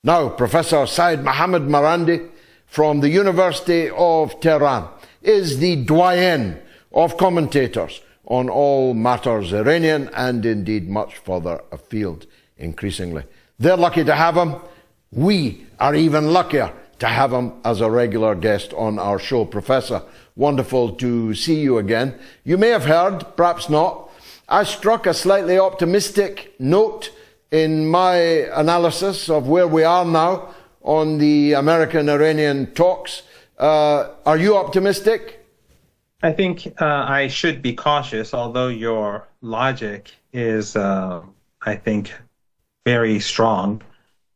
Now, Professor Said Mohammad Marandi from the University of Tehran is the doyen of commentators on all matters Iranian and indeed much further afield increasingly. They're lucky to have him. We are even luckier to have him as a regular guest on our show. Professor, wonderful to see you again. You may have heard, perhaps not, I struck a slightly optimistic note in my analysis of where we are now on the American-Iranian talks. Are you optimistic? I think I should be cautious, although your logic is, I think, very strong.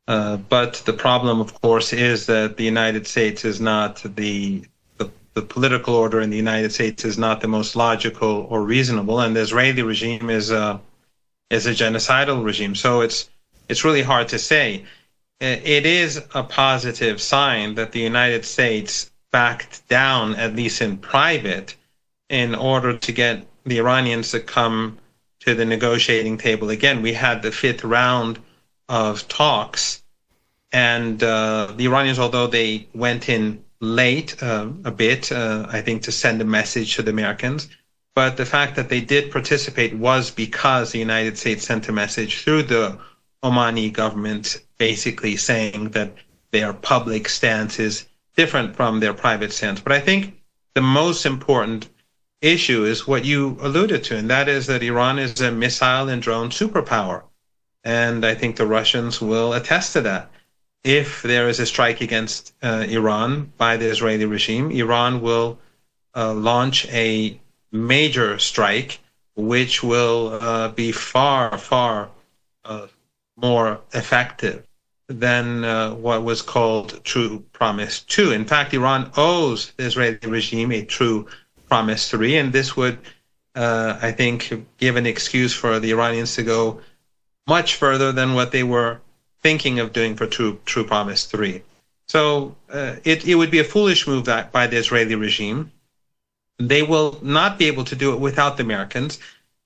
But the problem, of course, is that the United States is not the political order in the United States is not the most logical or reasonable, and the Israeli regime is a genocidal regime. So it's really hard to say. It is a positive sign that the United States backed down, at least in private, in order to get the Iranians to come to the negotiating table again. We had the 5th round of talks, and the Iranians, although they went in late a bit, I think, to send a message to the Americans, but the fact that they did participate was because the United States sent a message through the Omani government basically saying that their public stance is different from their private stance. But I think the most important issue is what you alluded to, and that is that Iran is a missile and drone superpower. And I think the Russians will attest to that. If there is a strike against Iran by the Israeli regime, Iran will launch a major strike, which will be far, far more effective than what was called True Promise 2. In fact, Iran owes the Israeli regime a True Promise 3, and this would, I think, give an excuse for the Iranians to go much further than what they were thinking of doing for True Promise 3. So it would be a foolish move by the Israeli regime. They will not be able to do it without the Americans.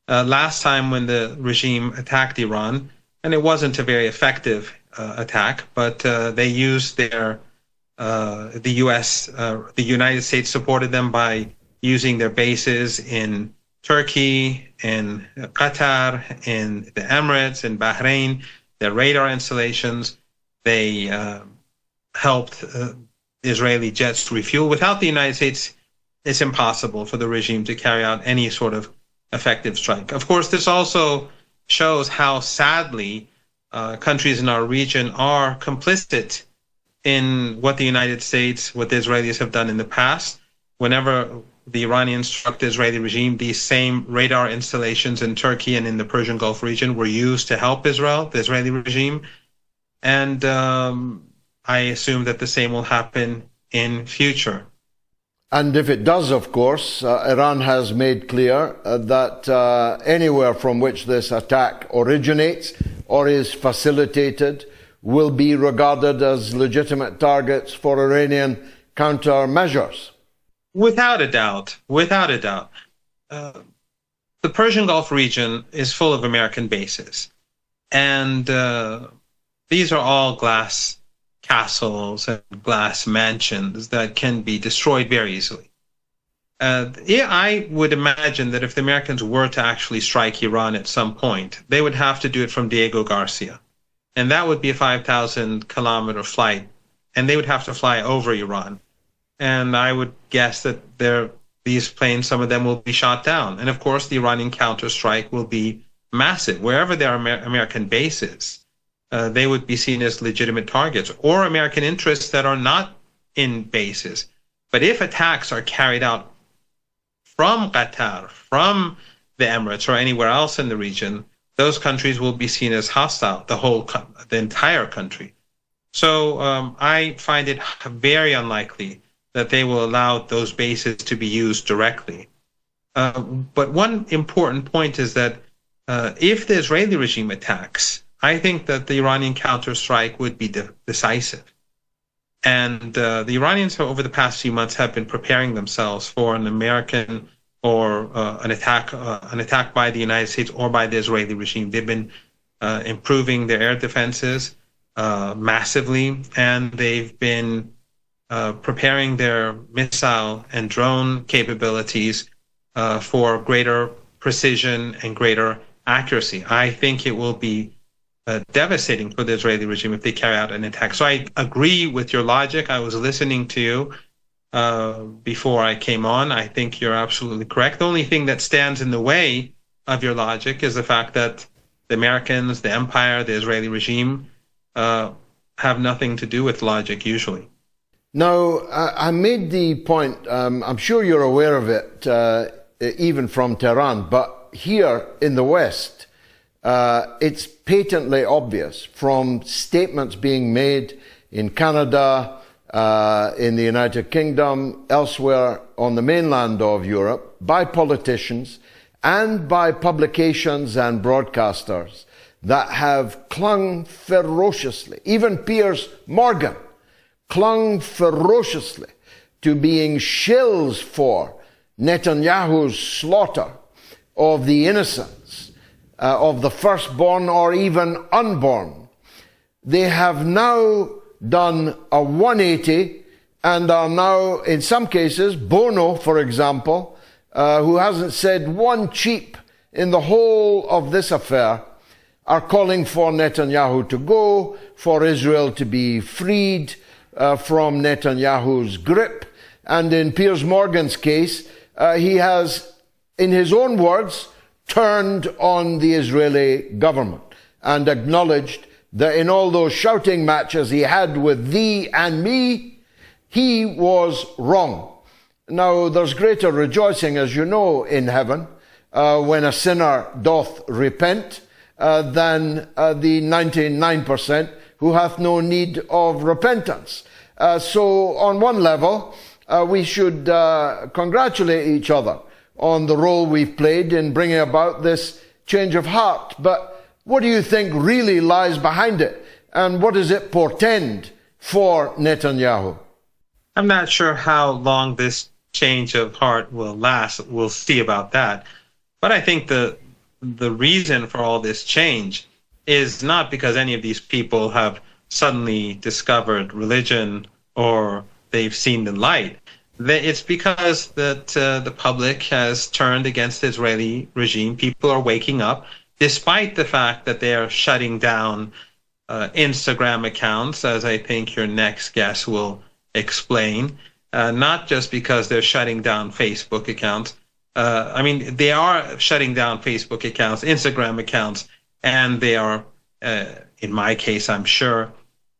Last time when the regime attacked Iran, and it wasn't a very effective attack, but they used the United States supported them by using their bases in Turkey, in Qatar, in the Emirates, in Bahrain, their radar installations. They helped Israeli jets to refuel. Without the United States, it's impossible for the regime to carry out any sort of effective strike. Of course, this also shows how sadly countries in our region are complicit in what the United States, what the Israelis have done in the past. Whenever the Iranians struck the Israeli regime, these same radar installations in Turkey and in the Persian Gulf region were used to help Israel, the Israeli regime. And I assume that the same will happen in future. And if it does, of course, Iran has made clear that anywhere from which this attack originates or is facilitated will be regarded as legitimate targets for Iranian countermeasures. Without a doubt, without a doubt. The Persian Gulf region is full of American bases. And these are all glass castles and glass mansions that can be destroyed very easily. I would imagine that if the Americans were to actually strike Iran at some point, they would have to do it from Diego Garcia. And that would be a 5,000-kilometer flight. And they would have to fly over Iran. And I would guess that these planes, some of them will be shot down. And of course, the Iranian counterstrike will be massive. Wherever there are American bases, they would be seen as legitimate targets, or American interests that are not in bases. But if attacks are carried out from Qatar, from the Emirates, or anywhere else in the region, those countries will be seen as hostile, the entire country. So I find it very unlikely that they will allow those bases to be used directly. But one important point is that if the Israeli regime attacks, I think that the Iranian counterstrike would be decisive. And the Iranians over the past few months have been preparing themselves for an American or an attack by the United States or by the Israeli regime. They've been improving their air defenses. massively, and they've been preparing their missile and drone capabilities for greater precision and greater accuracy. I think it will be devastating for the Israeli regime if they carry out an attack. So I agree with your logic. I was listening to you before I came on. I think you're absolutely correct. The only thing that stands in the way of your logic is the fact that the Americans, the empire, the Israeli regime have nothing to do with logic usually. Now, I made the point, I'm sure you're aware of it, even from Tehran, but here in the West, it's patently obvious from statements being made in Canada, in the United Kingdom, elsewhere on the mainland of Europe, by politicians and by publications and broadcasters that have clung ferociously, even Piers Morgan clung ferociously to being shills for Netanyahu's slaughter of the innocents, of the firstborn or even unborn. They have now done a 180 and are now, in some cases, Bono, for example, who hasn't said one cheep in the whole of this affair, are calling for Netanyahu to go, for Israel to be freed from Netanyahu's grip. And in Piers Morgan's case, he has, in his own words, turned on the Israeli government and acknowledged that in all those shouting matches he had with thee and me, he was wrong. Now, there's greater rejoicing, as you know, in heaven when a sinner doth repent than the 99% who hath no need of repentance. So on one level, we should congratulate each other on the role we've played in bringing about this change of heart. But what do you think really lies behind it? And what does it portend for Netanyahu? I'm not sure how long this change of heart will last. We'll see about that. But I think the reason for all this change is not because any of these people have suddenly discovered religion or they've seen the light. It's because that the public has turned against the Israeli regime. People are waking up, despite the fact that they are shutting down Instagram accounts, as I think your next guest will explain, not just because they're shutting down Facebook accounts. I mean, they are shutting down Facebook accounts, Instagram accounts, and they are, in my case, I'm sure,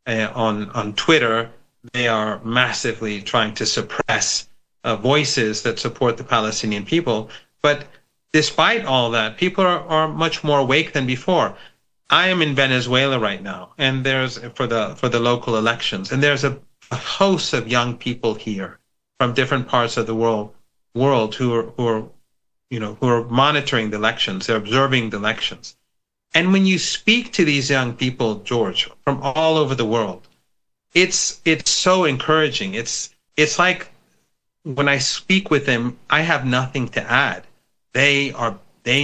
on Twitter, they are massively trying to suppress voices that support the Palestinian people. But despite all that, people are much more awake than before. I am in Venezuela right now, and there's for the local elections, and there's a host of young people here from different parts of the world who are monitoring the elections. They're observing the elections. And when you speak to these young people, George, from all over the world, it's so encouraging. It's like when I speak with them, I have nothing to add. They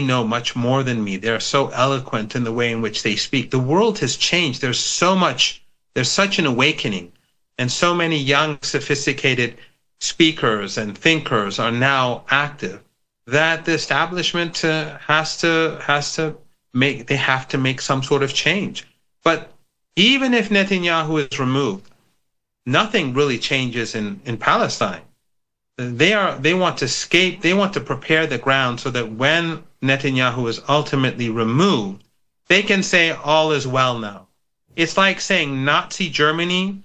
know much more than me. They're so eloquent in the way in which they speak. The world has changed. There's such an awakening, and so many young, sophisticated speakers and thinkers are now active that the establishment has to make some sort of change. But even if Netanyahu is removed, nothing really changes in Palestine. They want to escape. They want to prepare the ground so that when Netanyahu is ultimately removed, they can say all is well now. It's like saying Nazi Germany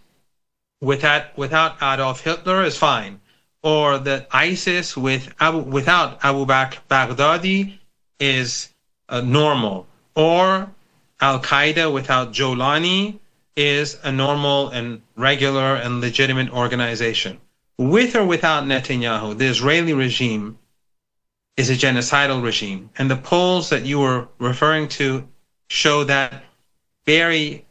without Adolf Hitler is fine, or that ISIS without Abu Bakr Baghdadi is normal, or Al-Qaeda without Jolani is a normal and regular and legitimate organization. With or without Netanyahu, the Israeli regime is a genocidal regime. And the polls that you were referring to show that very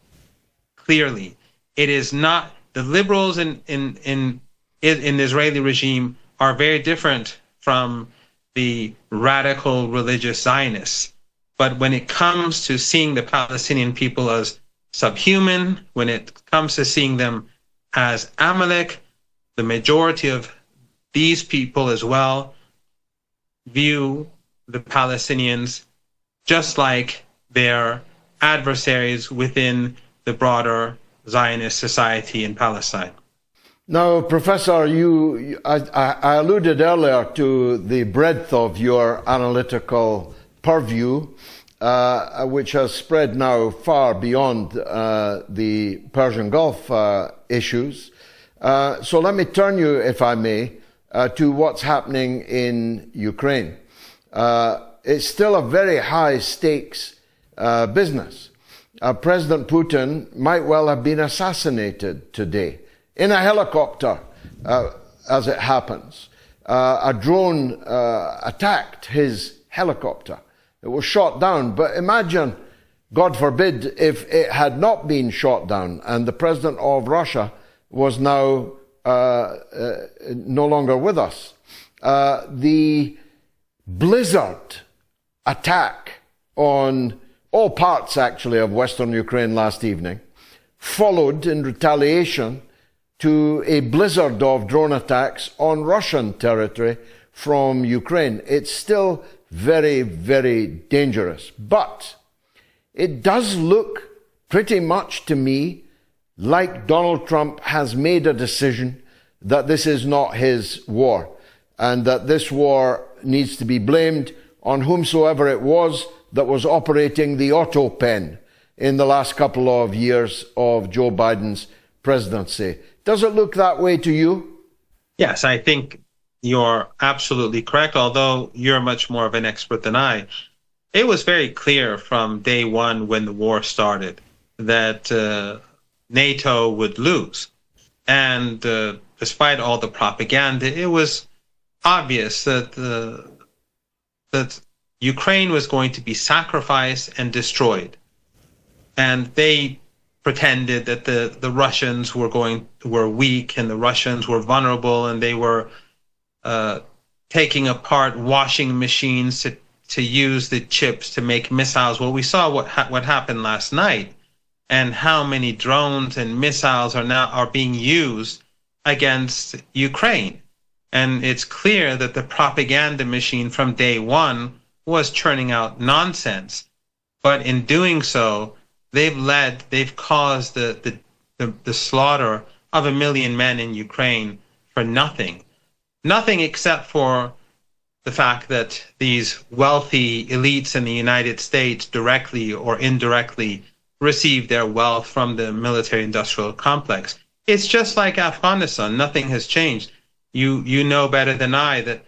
clearly. It is not, the liberals in the Israeli regime are very different from the radical religious Zionists. But when it comes to seeing the Palestinian people as subhuman, when it comes to seeing them as Amalek, the majority of these people as well view the Palestinians just like their adversaries within the broader Zionist society in Palestine. Now, Professor, I alluded earlier to the breadth of your analytical purview, which has spread now far beyond the Persian Gulf issues. So let me turn you, if I may, to what's happening in Ukraine. It's still a very high stakes business. President Putin might well have been assassinated today in a helicopter, as it happens. A drone attacked his helicopter. It was shot down, but imagine, God forbid, if it had not been shot down and the president of Russia was now no longer with us. The blizzard attack on all parts, actually, of Western Ukraine last evening followed in retaliation to a blizzard of drone attacks on Russian territory from Ukraine. It's still very, very dangerous. But it does look pretty much to me like Donald Trump has made a decision that this is not his war and that this war needs to be blamed on whomsoever it was that was operating the auto pen in the last couple of years of Joe Biden's presidency. Does it look that way to you? Yes, I think you're absolutely correct, although you're much more of an expert than I. It was very clear from day one when the war started that NATO would lose. And despite all the propaganda, it was obvious that that Ukraine was going to be sacrificed and destroyed. And they pretended that the Russians were weak and the Russians were vulnerable, and they were taking apart washing machines to use the chips to make missiles. Well, we saw what happened last night, and how many drones and missiles are being used against Ukraine. And it's clear that the propaganda machine from day one was churning out nonsense. But in doing so, they've caused the slaughter of 1 million men in Ukraine for nothing. Nothing except for the fact that these wealthy elites in the United States directly or indirectly receive their wealth from the military-industrial complex. It's just like Afghanistan. Nothing has changed. You know better than I that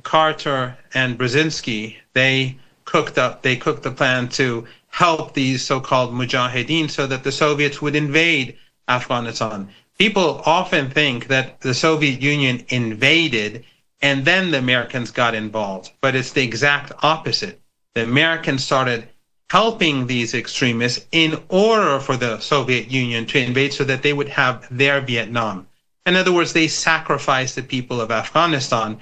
Carter and Brzezinski, they cooked the plan to help these so-called mujahideen so that the Soviets would invade Afghanistan. People often think that the Soviet Union invaded and then the Americans got involved, but it's the exact opposite. The Americans started helping these extremists in order for the Soviet Union to invade so that they would have their Vietnam. In other words, they sacrificed the people of Afghanistan,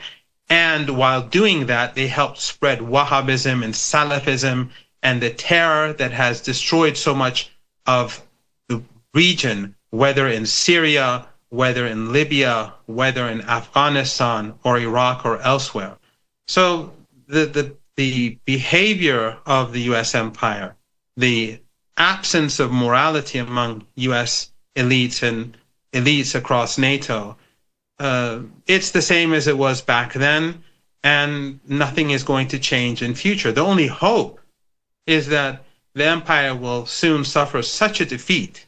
and while doing that, they helped spread Wahhabism and Salafism and the terror that has destroyed so much of the region, whether in Syria, whether in Libya, whether in Afghanistan or Iraq or elsewhere. So the behavior of the U.S. empire, the absence of morality among U.S. elites and elites across NATO, it's the same as it was back then, and nothing is going to change in future. The only hope is that the empire will soon suffer such a defeat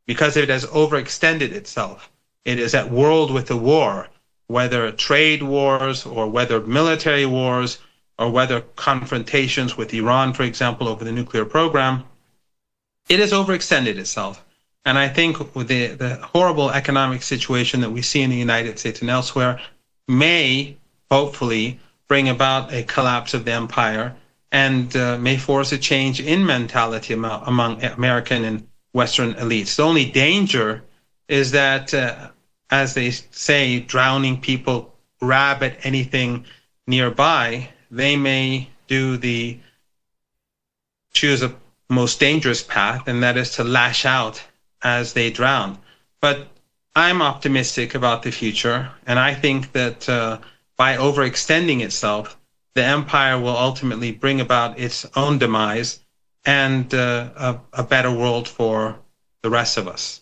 because it has overextended itself. It is at war with a war, whether trade wars or whether military wars or whether confrontations with Iran, for example, over the nuclear program. It has overextended itself. And I think the horrible economic situation that we see in the United States and elsewhere may, hopefully, bring about a collapse of the empire and may force a change in mentality among American and Western elites. The only danger is that, as they say, drowning people grab at anything nearby. They may choose a most dangerous path, and that is to lash out as they drown. But I'm optimistic about the future, and I think that by overextending itself, the empire will ultimately bring about its own demise and a better world for the rest of us.